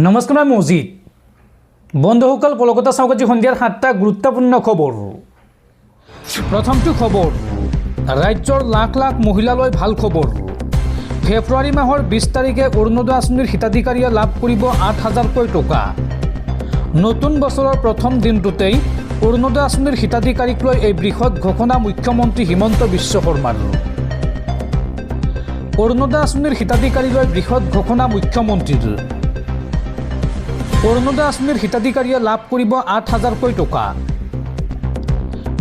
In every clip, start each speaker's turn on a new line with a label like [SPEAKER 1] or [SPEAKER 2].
[SPEAKER 1] নমস্কাৰ মই মজিদ বন্ধুসকল কলকাতা চাওক আজি সন্ধিয়াৰ 7টা গুৰুত্বপূৰ্ণ খবৰ। প্ৰথমটো খবৰ, ৰাজ্যৰ লাখ লাখ মহিলালৈ ভাল খবৰ। ফেব্ৰুৱাৰী মাহৰ 20 তাৰিখে অৰুণোদয় আঁচনিৰ হিতাধিকাৰীয়ে লাভ কৰিব 8,000কৈ টকা। নতুন বছৰৰ প্ৰথম দিনটোতেই অৰুণোদয় আঁচনিৰ হিতাধিকাৰীক লৈ এই বৃহৎ ঘোষণা মুখ্যমন্ত্ৰী হিমন্ত বিশ্ব শৰ্মাৰ। অৰুণোদয় আঁচনিৰ হিতাধিকাৰীলৈ বৃহৎ ঘোষণা মুখ্যমন্ত্ৰীৰ। অৰুণোদয় আঁচনিৰ হিতাধিকাৰীয়ে লাভ কৰিব 8,000কৈ টকা।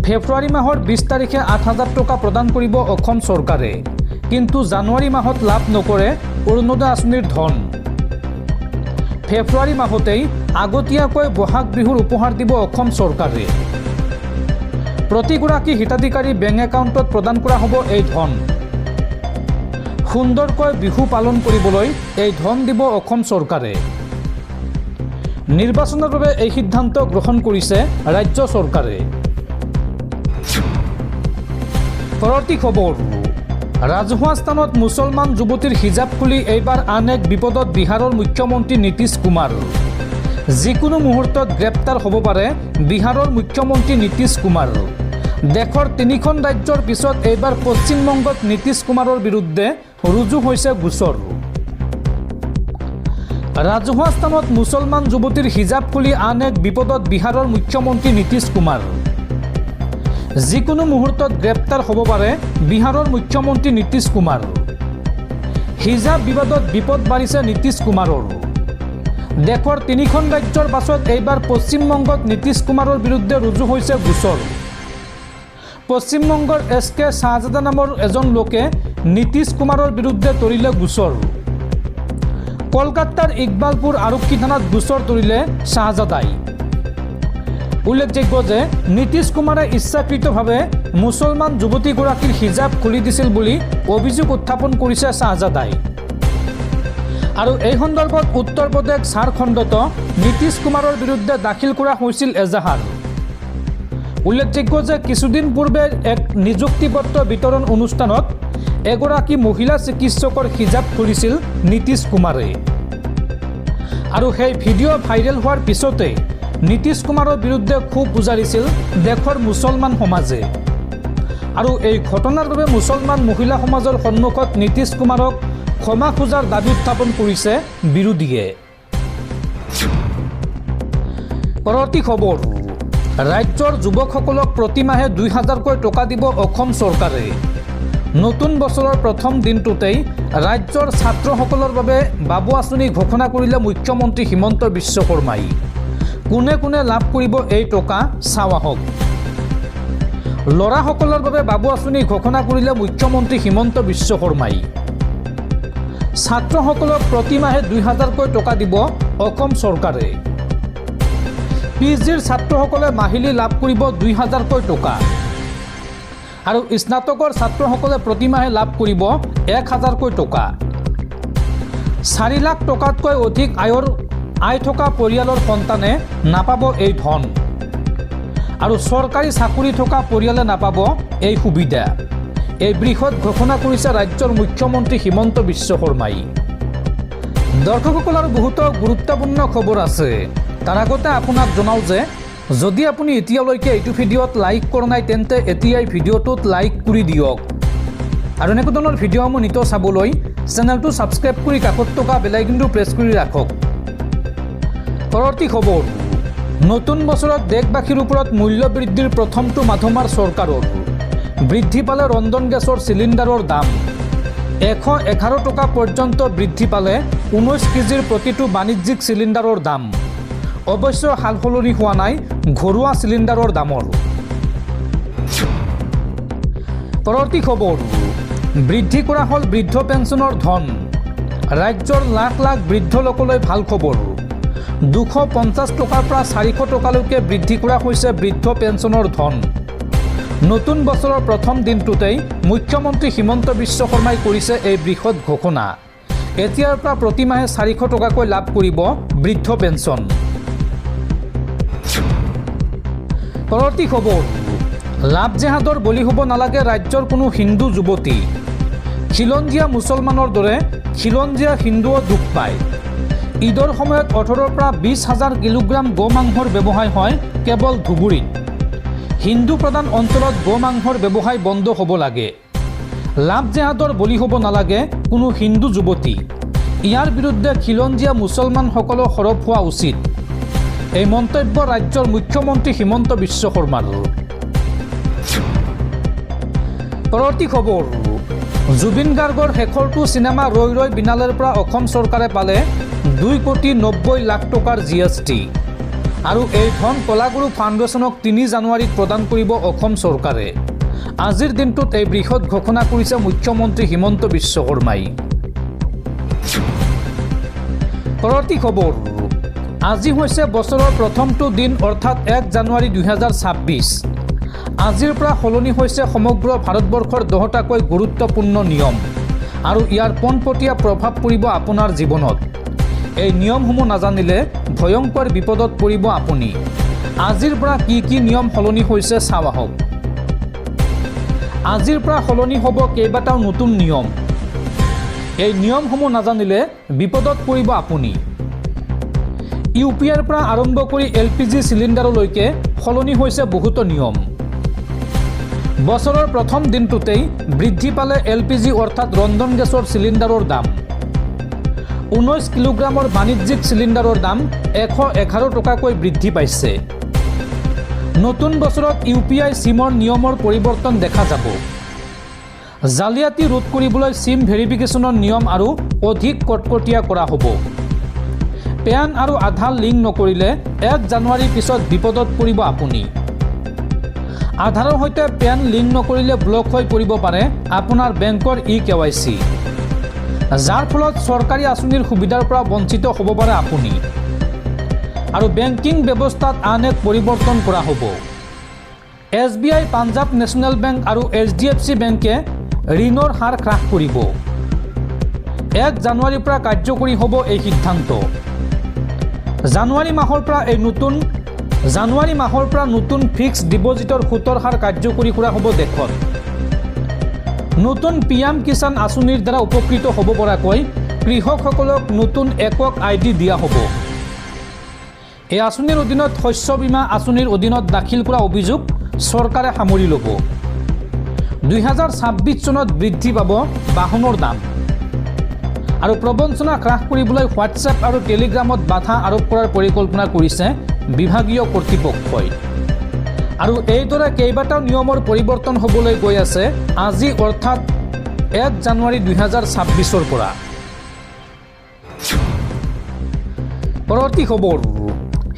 [SPEAKER 1] ফেব্ৰুৱাৰী মাহৰ 20 তাৰিখে 8,000 টকা প্ৰদান কৰিব অসম চৰকাৰে, কিন্তু জানুৱাৰী মাহত লাভ নকৰে অৰুণোদয় আঁচনিৰ ধন। ফেব্ৰুৱাৰী মাহতেই আগতীয়াকৈ বহাগ বিহুৰ উপহাৰ দিব অসম চৰকাৰে। প্ৰতিগৰাকী হিতাধিকাৰী বেংক একাউণ্টত প্ৰদান কৰা হ'ব এই ধন। সুন্দৰকৈ বিহু পালন কৰিবলৈ এই ধন দিব অসম চৰকাৰে। নিৰ্বাচনৰ বাবে এই সিদ্ধান্ত গ্ৰহণ কৰিছে ৰাজ্য চৰকাৰে। পৰৱৰ্তী খবৰ, ৰাজহুৱা স্থানত মুছলমান যুৱতীৰ হিজাব খুলি এইবাৰ আন এক বিপদত বিহাৰৰ মুখ্যমন্ত্ৰী নীতিশ কুমাৰ। যিকোনো মুহূৰ্তত গ্ৰেপ্তাৰ হ'ব পাৰে বিহাৰৰ মুখ্যমন্ত্ৰী নীতিশ কুমাৰ। দেশৰ 3খন ৰাজ্যৰ পিছত এইবাৰ পশ্চিমবংগত নীতিশ কুমাৰৰ বিৰুদ্ধে ৰুজু হৈছে গোচৰ। ৰাজহুৱা স্থানত মুছলমান যুৱতীৰ হিজাব খুলি আন এক বিপদত বিহাৰৰ মুখ্যমন্ত্ৰী নীতিশ কুমাৰ। যিকোনো মুহূৰ্তত গ্ৰেপ্তাৰ হ'ব পাৰে বিহাৰৰ মুখ্যমন্ত্ৰী নীতিশ কুমাৰ। হিজাব বিবাদত বিপদ বাঢ়িছে নীতিশ কুমাৰৰ। দেশৰ 3খন ৰাজ্যৰ পাছত এইবাৰ পশ্চিমবংগত নীতিশ কুমাৰৰ বিৰুদ্ধে ৰুজু হৈছে গোচৰ। পশ্চিমবংগৰ SK শাহজাদা নামৰ এজন লোকে নীতিশ কুমাৰৰ বিৰুদ্ধে তৰিলে গোচৰ। কলকাতাৰ ইকবালপুৰ আৰক্ষী থানাত গোচৰ তৰিলে শাহজাদাই। উল্লেখযোগ্য যে নীতিশ কুমাৰে ইচ্ছাকৃতভাৱে মুছলমান যুৱতীগৰাকীৰ হিজাব খুলি দিছিল বুলি অভিযোগ উত্থাপন কৰিছে শাহজাদাই। আৰু এই সন্দৰ্ভত উত্তৰ প্ৰদেশ ঝাৰখণ্ডতো নীতিশ কুমাৰৰ বিৰুদ্ধে দাখিল কৰা হৈছিল এজাহাৰ। উল্লেখযোগ্য যে কিছুদিন পূৰ্বে এক নিযুক্তি পত্ৰ বিতৰণ অনুষ্ঠানত এগৰাকী মহিলা চিকিৎসকৰ হিজাব খুলিছিল নীতিশ কুমাৰে। আৰু সেই ভিডিঅ' ভাইৰেল হোৱাৰ পিছতে নীতিশ কুমাৰৰ বিৰুদ্ধে ক্ষোভ উজাৰিছিল দেশৰ মুছলমান সমাজে। আৰু এই ঘটনাৰ বাবে মুছলমান মহিলা সমাজৰ সন্মুখত নীতিশ কুমাৰক ক্ষমা খোজাৰ দাবী উত্থাপন কৰিছে বিৰোধীয়ে। পৰৱৰ্তী খবৰ, ৰাজ্যৰ যুৱকসকলক প্ৰতিমাহে 2,000কৈ টকা দিব অসম চৰকাৰে। নতুন বছৰৰ প্ৰথম দিনটোতেই ৰাজ্যৰ ছাত্ৰসকলৰ বাবে বাবু আঁচনি ঘোষণা কৰিলে মুখ্যমন্ত্ৰী হিমন্ত বিশ্ব শৰ্মাই। কোনে কোনে লাভ কৰিব এই টকা চাওঁ আহক। ল'ৰাসকলৰ বাবে বাবু আঁচনি ঘোষণা কৰিলে মুখ্যমন্ত্ৰী হিমন্ত বিশ্ব শৰ্মাই। ছাত্ৰসকলক প্ৰতিমাহে 2,000কৈ টকা দিব অসম চৰকাৰে। PGৰ ছাত্ৰসকলে মাহিলী লাভ কৰিব 2,000কৈ টকা। আৰু স্নাতকৰ ছাত্ৰসকলে প্ৰতিমাহে লাভ কৰিব 1,000কৈ টকা। 4 লাখ টকাতকৈ অধিক আয় থকা পৰিয়ালৰ সন্তানে নাপাব এই ধন। আৰু চৰকাৰী চাকৰি থকা পৰিয়ালে নাপাব এই সুবিধা। এই বৃহৎ ঘোষণা কৰিছে ৰাজ্যৰ মুখ্যমন্ত্ৰী হিমন্ত বিশ্ব শৰ্মাই। দৰ্শকসকল, আৰু বহুতো গুৰুত্বপূৰ্ণ খবৰ আছে। তাৰ আগতে আপোনাক জনাওঁ যে যদি আপুনি এতিয়ালৈকে এইটো ভিডিঅ'ত লাইক কৰা নাই তেন্তে এতিয়াই ভিডিঅ'টোত লাইক কৰি দিয়ক। আৰু এনেকুৱা ধৰণৰ ভিডিঅ'সমূহ নিতৌ চাবলৈ চেনেলটো ছাবস্ক্ৰাইব কৰি কাষত থকা বেল আইকনটো প্ৰেছ কৰি ৰাখক। পৰৱৰ্তী খবৰ, নতুন বছৰত দেশবাসীৰ ওপৰত মূল্য বৃদ্ধিৰ প্ৰথমটো মাধমাৰ চৰকাৰৰ। বৃদ্ধি পালে ৰন্ধন গেছৰ চিলিণ্ডাৰৰ দাম। 111 টকা পৰ্যন্ত বৃদ্ধি পালে 19 কেজিৰ প্ৰতিটো বাণিজ্যিক চিলিণ্ডাৰৰ দাম। অৱশ্য সাল সলনি হোৱা নাই ঘৰুৱা চিলিণ্ডাৰৰ দামৰ। পৰৱৰ্তী খবৰ, বৃদ্ধি কৰা হ'ল বৃদ্ধ পেঞ্চনৰ ধন। ৰাজ্যৰ লাখ লাখ বৃদ্ধ লোকলৈ ভাল খবৰ। 250 টকাৰ পৰা 400 টকালৈকে বৃদ্ধি কৰা হৈছে বৃদ্ধ পেঞ্চনৰ ধন। নতুন বছৰৰ প্ৰথম দিনটোতেই মুখ্যমন্ত্ৰী হিমন্ত বিশ্ব শৰ্মাই কৰিছে এই বৃহৎ ঘোষণা। এতিয়াৰ পৰা প্ৰতিমাহে 400 টকাকৈ লাভ কৰিব বৃদ্ধ পেঞ্চন। পৰৱৰ্তী খবৰ, লাভ জেহাদৰ বলি হ'ব নালাগে ৰাজ্যৰ কোনো হিন্দু যুৱতী। খিলঞ্জীয়া মুছলমানৰ দৰে খিলঞ্জীয়া হিন্দুও দুখ পায়। ঈদৰ সময়ত 18ৰ পৰা 20,000 কিলোগ্ৰাম গোমাংসৰ ব্যৱসায় হয় কেৱল ধুবুৰীত। হিন্দু প্ৰধান অঞ্চলত গোমাংসৰ ব্যৱসায় বন্ধ হ'ব লাগে। লাভ জেহাদৰ বলি হ'ব নালাগে কোনো হিন্দু যুৱতী। ইয়াৰ বিৰুদ্ধে খিলঞ্জীয়া মুছলমানসকলো সৰব হোৱা উচিত। এই মন্তব্য ৰাজ্যৰ মুখ্যমন্ত্ৰী হিমন্ত বিশ্ব শৰ্মাৰ। পৰৱৰ্তী খবৰ, জুবিন গাৰ্গৰ শেষৰটো চিনেমা ৰৈ ৰৈ বিনালেৰ পৰা অসম চৰকাৰে পালে 2,90,00,000 টকাৰ GST। আৰু এই ধন কলাগুৰু ফাউণ্ডেশ্যনক 3 জানুৱাৰীত প্ৰদান কৰিব অসম চৰকাৰে। আজিৰ দিনটোত এই বৃহৎ ঘোষণা কৰিছে মুখ্যমন্ত্ৰী হিমন্ত বিশ্ব শৰ্মাই। পৰৱৰ্তী খবৰ, আজি হৈছে বছৰৰ প্ৰথমটো দিন অৰ্থাৎ 1 জানুৱাৰী 2026। আজিৰ পৰা সলনি হৈছে সমগ্ৰ ভাৰতবৰ্ষৰ 10টাকৈ গুৰুত্বপূৰ্ণ নিয়ম আৰু ইয়াৰ পোনপটীয়া প্ৰভাৱ পৰিব আপোনাৰ জীৱনত। এই নিয়মসমূহ নাজানিলে ভয়ংকৰ বিপদত পৰিব আপুনি। আজিৰ পৰা কি কি নিয়ম সলনি হৈছে চাওঁ আহক। আজিৰ পৰা সলনি হ'ব কেইবাটাও নতুন নিয়ম। এই নিয়মসমূহ নাজানিলে বিপদত পৰিব আপুনি। UPIৰ পৰা আৰম্ভ কৰি LPG চিলিণ্ডাৰলৈকে সলনি হৈছে বহুতো নিয়ম। বছৰৰ প্ৰথম দিনটোতেই বৃদ্ধি পালে LPG অৰ্থাৎ ৰন্ধন গেছৰ চিলিণ্ডাৰৰ দাম। 19 কিলোগ্ৰামৰ বাণিজ্যিক চিলিণ্ডাৰৰ দাম 111 টকাকৈ বৃদ্ধি পাইছে। নতুন বছৰত UPI চিমৰ নিয়মৰ পৰিৱৰ্তন দেখা যাব। জালিয়াতি ৰোধ কৰিবলৈ চিম ভেৰিফিকেশ্যনৰ নিয়ম আৰু অধিক কটকটীয়া কৰা হ'ব। পেন আৰু আধাৰ লিংক নকৰিলে 1 জানুৱাৰীৰ পিছত বিপদত পৰিব আপুনি। আধাৰৰ সৈতে পেন লিংক নকৰিলে ব্লক হৈ পৰিব পাৰে আপোনাৰ বেংকৰ eKYC, যাৰ ফলত চৰকাৰী আঁচনিৰ সুবিধাৰ পৰা বঞ্চিত হ'ব পাৰে আপুনি। আৰু বেংকিং ব্যৱস্থাত আন এক পৰিৱৰ্তন কৰা হ'ব। SBI, পাঞ্জাৱ নেশ্যনেল বেংক আৰু HDFC বেংকে ঋণৰ হাৰ হ্ৰাস কৰিব। 1 জানুৱাৰীৰ পৰা কাৰ্যকৰী হ'ব এই সিদ্ধান্ত। জানুৱাৰী মাহৰ পৰা নতুন ফিক্সড ডিপজিটৰ সুতৰ হাৰ কাৰ্যকৰী কৰা হ'ব দেশত। নতুন PM কিষাণ আঁচনিৰ দ্বাৰা উপকৃত হ'ব পৰাকৈ কৃষকসকলক নতুন একক ID দিয়া হ'ব। এই আঁচনিৰ অধীনত শস্য বীমা আঁচনিৰ অধীনত দাখিল কৰা অভিযোগ চৰকাৰে সামৰি ল'ব। 2026 চনত বৃদ্ধি পাব বাহনৰ দাম। আৰু প্ৰবঞ্চনা হ্ৰাস কৰিবলৈ হোৱাটছএপ আৰু টেলিগ্ৰামত বাধা আৰোপ কৰাৰ পৰিকল্পনা কৰিছে বিভাগীয় কৰ্তৃপক্ষই। আৰু এইদৰে কেইবাটাও নিয়মৰ পৰিৱৰ্তন হ'বলৈ গৈ আছে আজি অৰ্থাৎ 1 জানুৱাৰী 2026ৰ পৰা। পৰৱৰ্তী খবৰ,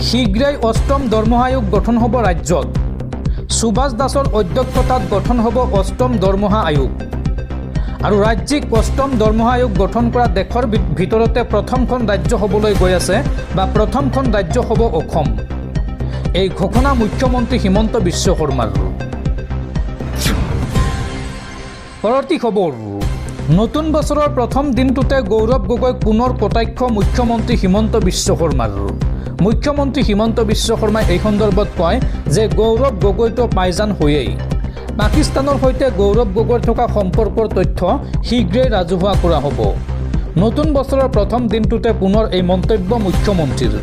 [SPEAKER 1] শীঘ্ৰেই 8ম দৰমহা আয়োগ গঠন হ'ব ৰাজ্যত। সুভাষ দাসৰ অধ্যক্ষতাত গঠন হ'ব 8ম দৰমহা আয়োগ। আৰু ৰাজ্যিক 8ম দৰমহা আয়োগ গঠন কৰা দেশৰ ভিতৰতে প্ৰথমখন ৰাজ্য হ'বলৈ গৈ আছে বা প্ৰথমখন ৰাজ্য হ'ব অসম। এই ঘোষণা মুখ্যমন্ত্ৰী হিমন্ত বিশ্ব শৰ্মাৰ। পৰৱৰ্তী খবৰ, নতুন বছৰৰ প্ৰথম দিনটোতে গৌৰৱ গগৈক পুনৰ কটাক্ষ মুখ্যমন্ত্ৰী হিমন্ত বিশ্ব শৰ্মাৰ। মুখ্যমন্ত্ৰী হিমন্ত বিশ্ব শৰ্মাই এই সন্দৰ্ভত কয় যে গৌৰৱ গগৈটো পাইজান হৈয়েই। পাকিস্তানৰ সৈতে গৌৰৱ গগৈৰ থকা সম্পৰ্কৰ তথ্য শীঘ্ৰেই ৰাজহুৱা কৰা হ'ব। নতুন বছৰৰ প্ৰথম দিনটোতে পুনৰ এই মন্তব্য মুখ্যমন্ত্ৰীৰ।